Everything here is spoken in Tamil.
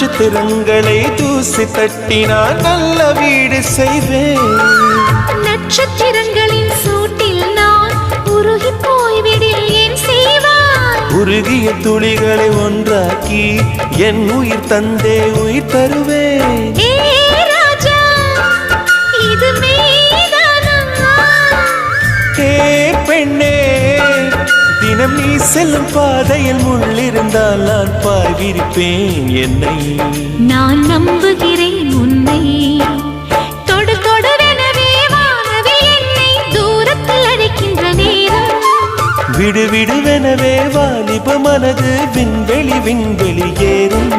நட்சத்திரங்களை தூசி தட்டினால் நல்ல வீடு செய்வேன். நட்சத்திரங்களின் சூட்டில் நான் உருகி போய்விடில் ஏன் செய்வாய்? உருகிய துளிகளை ஒன்றாக்கி என் உயிர் தந்தே உயிர் தருவேன். பெண்ணே, தினம் நீ செல்லும் பாதையில் முள்ளிருந்தால் நான் பாய் விரிப்பேன். என்னை நான் நம்புகிறேன் உன்னை. தொடு தொடுவெனவே வானவில் என்னை தூரத்தில் அழைக்கின்ற நேரம். விடு விடுவெனவே வாலிப மனது விண்வெளி விண்வெளி ஏறும்.